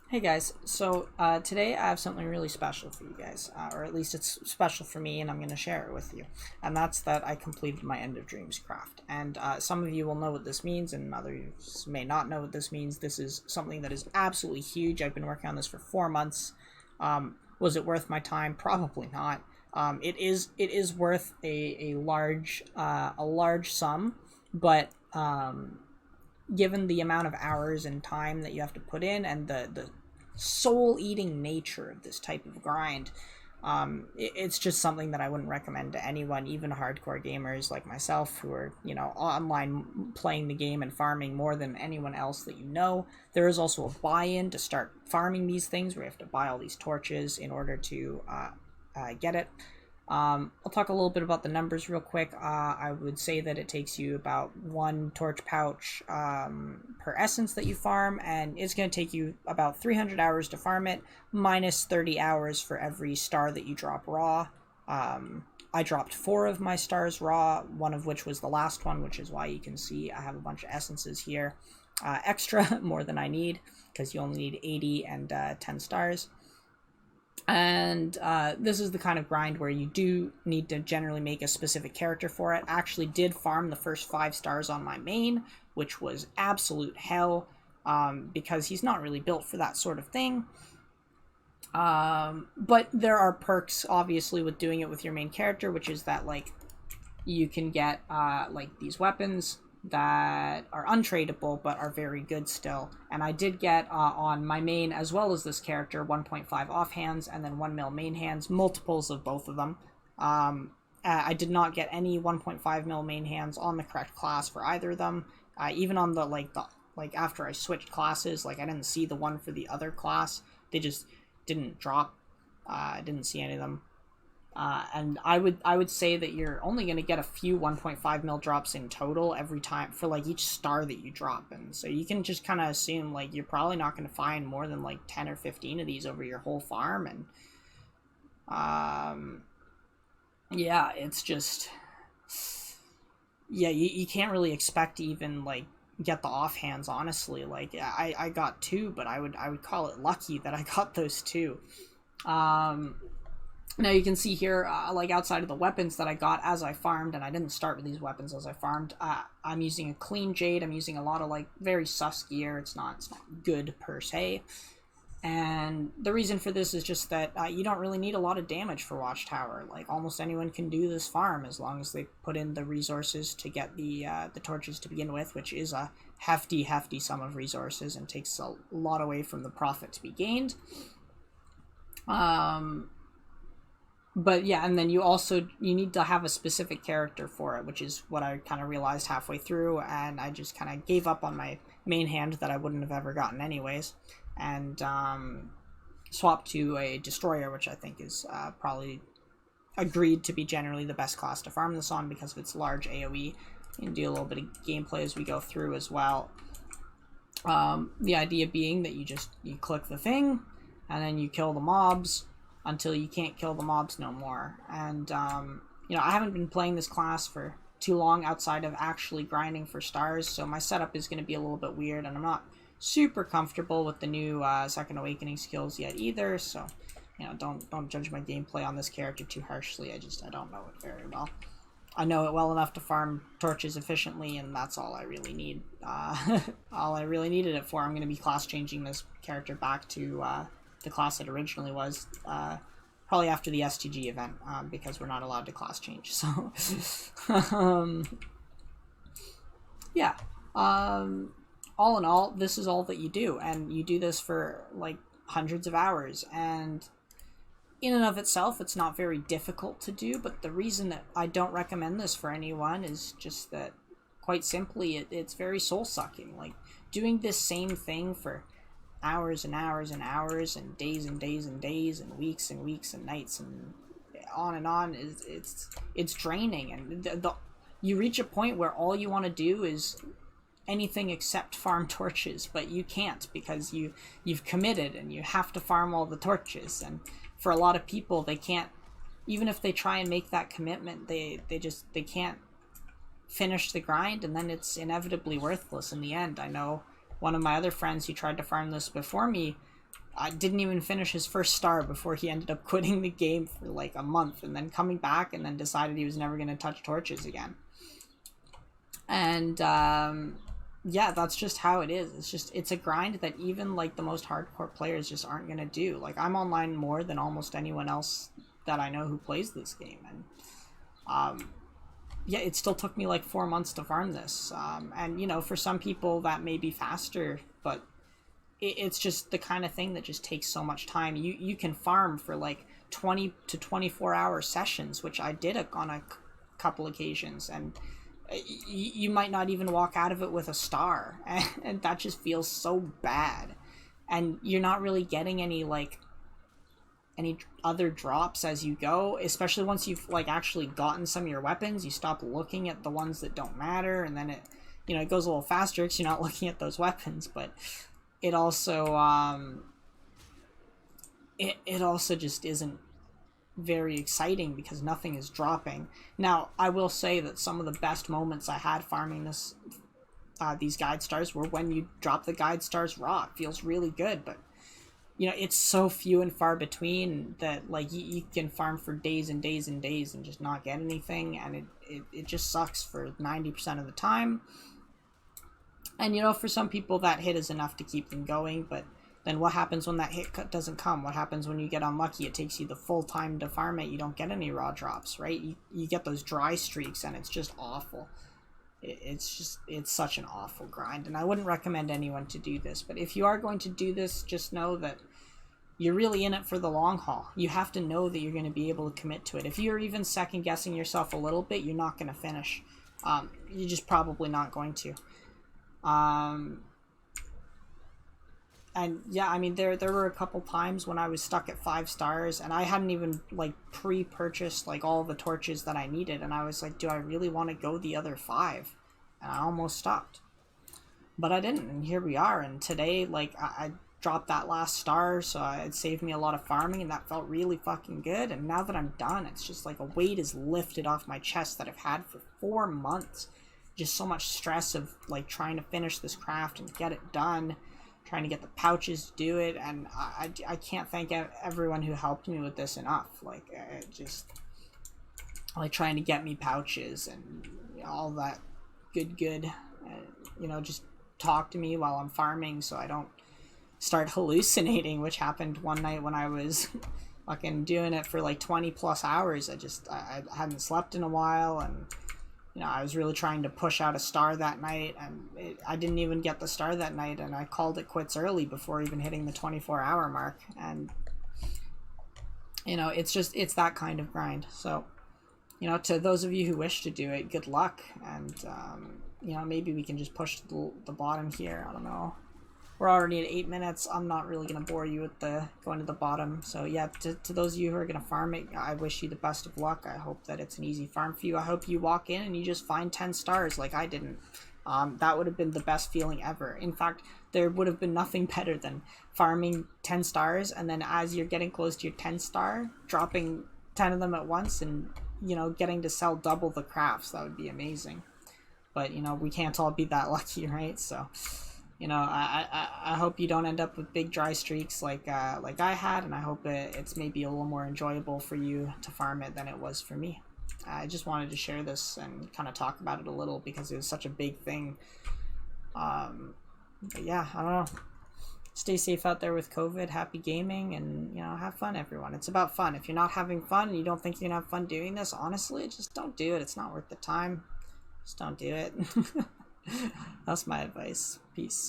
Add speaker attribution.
Speaker 1: Hey guys, so today I have something really special for you guys, or at least it's special for me, and I'm going to share it with you. And that's that I completed my End of Dreams craft. And some of you will know what this means, and others may not know what this means. This is something that is absolutely huge. I've been working on this for 4 months. Was it worth my time? Probably not. It is worth a large sum, but given the amount of hours and time that you have to put in and the soul eating nature of this type of grind, it's just something that I wouldn't recommend to anyone, even hardcore gamers like myself who are, online playing the game and farming more than anyone else that you know. There is also a buy in to start farming these things where you have to buy all these torches in order to get it. I'll talk a little bit about the numbers real quick. I would say that it takes you about one torch pouch per essence that you farm, and it's going to take you about 300 hours to farm it, minus 30 hours for every star that you drop raw. I dropped 4 of my stars raw, one of which was the last one, which is why you can see I have a bunch of essences here. Extra, more than I need, because you only need 80 and 10 stars. And this is the kind of grind where you do need to generally make a specific character for it. I actually did farm the first 5 stars on my main, which was absolute hell, because he's not really built for that sort of thing. But there are perks, obviously, with doing it with your main character, which is that, like, you can get like these weapons that are untradeable but are very good still. And I did get on my main, as well as this character, 1.5 offhands and then 1 mil main hands, multiples of both of them. I did not get any 1.5 mil main hands on the correct class for either of them. Even on the after I switched classes, like, I didn't see the one for the other class. They just didn't drop. I didn't see any of them. And I would say that you're only going to get a few 1.5 mil drops in total every time for, like, each star that you drop. And so you can just kind of assume, like, you're probably not going to find more than like 10 or 15 of these over your whole farm. And yeah, it's just, yeah, you can't really expect to even, like, get the offhands, honestly. Like, I got 2, but I would call it lucky that I got those 2. Now you can see here, like, outside of the weapons that I got as I farmed, and I didn't start with these weapons as I farmed. I'm using a clean jade. I'm using a lot of, like, very sus gear. It's not good per se. And the reason for this is just that you don't really need a lot of damage for Watchtower. Like, almost anyone can do this farm as long as they put in the resources to get the torches to begin with, which is a hefty sum of resources and takes a lot away from the profit to be gained. But yeah, and then you need to have a specific character for it, which is what I kind of realized halfway through, and I just kind of gave up on my main hand that I wouldn't have ever gotten anyways, and swapped to a destroyer, which I think is probably agreed to be generally the best class to farm this on because of its large AoE. You can do a little bit of gameplay as we go through as well. The idea being that you click the thing, and then you kill the mobs until you can't kill the mobs no more. And I haven't been playing this class for too long outside of actually grinding for stars, so my setup is going to be a little bit weird, and I'm not super comfortable with the new Second Awakening skills yet either. So don't judge my gameplay on this character too harshly. I don't know it very well. I know it well enough to farm torches efficiently, and that's all I really need. All I really needed it for. I'm going to be class changing this character back to the class it originally was, probably after the STG event, because we're not allowed to class change. So, yeah. All in all, this is all that you do, and you do this for, like, hundreds of hours, and in and of itself, it's not very difficult to do, but the reason that I don't recommend this for anyone is just that, quite simply, it's very soul-sucking. Like, doing this same thing for hours and hours and hours and days and days and days and weeks and nights and on it's draining, and you reach a point where all you want to do is anything except farm torches, but you can't because you've committed and you have to farm all the torches. And for a lot of people, they can't, even if they try and make that commitment, they can't finish the grind, and then it's inevitably worthless in the end. I know one of my other friends who tried to farm this before me didn't even finish his first star before he ended up quitting the game for like a month and then coming back and then decided he was never going to touch torches again. And yeah, that's just how it is. It's a grind that even like the most hardcore players just aren't going to do. Like, I'm online more than almost anyone else that I know who plays this game. And yeah, it still took me like 4 months to farm this. And, you know, for some people that may be faster, but it's just the kind of thing that just takes so much time. You can farm for like 20 to 24-hour sessions, which I did on a couple occasions, and you might not even walk out of it with a star, and that just feels so bad. And you're not really getting any other drops as you go, especially once you've like actually gotten some of your weapons. You stop looking at the ones that don't matter, and then it goes a little faster because you're not looking at those weapons. But it also it also just isn't very exciting because nothing is dropping. Now, I will say that some of the best moments I had farming these guide stars were when you drop the guide stars raw. It feels really good, but it's so few and far between that like you can farm for days and days and days and just not get anything, and it just sucks for 90% of the time. And for some people that hit is enough to keep them going, but then what happens when that hit doesn't come? What happens when you get unlucky? It takes you the full time to farm it. You don't get any raw drops, right? You get those dry streaks, and it's just awful. It's such an awful grind, and I wouldn't recommend anyone to do this. But if you are going to do this, just know that you're really in it for the long haul. You have to know that you're going to be able to commit to it. If you're even second guessing yourself a little bit, you're not going to finish. You're just probably not going to. And yeah, I mean, there were a couple times when I was stuck at 5 stars, and I hadn't even like pre-purchased like all the torches that I needed, and I was like, do I really want to go the other 5? And I almost stopped, but I didn't, and here we are. And today, like, I dropped that last star, so it saved me a lot of farming, and that felt really fucking good. And now that I'm done, it's just like a weight is lifted off my chest that I've had for 4 months. Just so much stress of like trying to finish this craft and get it done, trying to get the pouches to do it, and I can't thank everyone who helped me with this enough. Like, just like trying to get me pouches and all that good. Just talk to me while I'm farming so I don't start hallucinating, which happened one night when I was fucking doing it for like 20 plus hours. I hadn't slept in a while, and I was really trying to push out a star that night, and I didn't even get the star that night, and I called it quits early before even hitting the 24-hour mark. And it's that kind of grind. So to those of you who wish to do it, good luck. And maybe we can just push the bottom here. I don't know, we're already at 8 minutes. I'm not really going to bore you with going to the bottom. So yeah, to those of you who are going to farm it, I wish you the best of luck. I hope that it's an easy farm for you. I hope you walk in and you just find 10 stars like I didn't. That would have been the best feeling ever. In fact, there would have been nothing better than farming 10 stars, and then as you're getting close to your 10 star, dropping 10 of them at once, and getting to sell double the crafts. That would be amazing. But we can't all be that lucky, right? So I hope you don't end up with big dry streaks like I had, and I hope it's maybe a little more enjoyable for you to farm it than it was for me. I just wanted to share this and kind of talk about it a little because it was such a big thing. But yeah, I don't know. Stay safe out there with COVID. Happy gaming, and have fun, everyone. It's about fun. If you're not having fun and you don't think you're gonna have fun doing this, honestly, just don't do it. It's not worth the time. Just don't do it. That's my advice. Peace.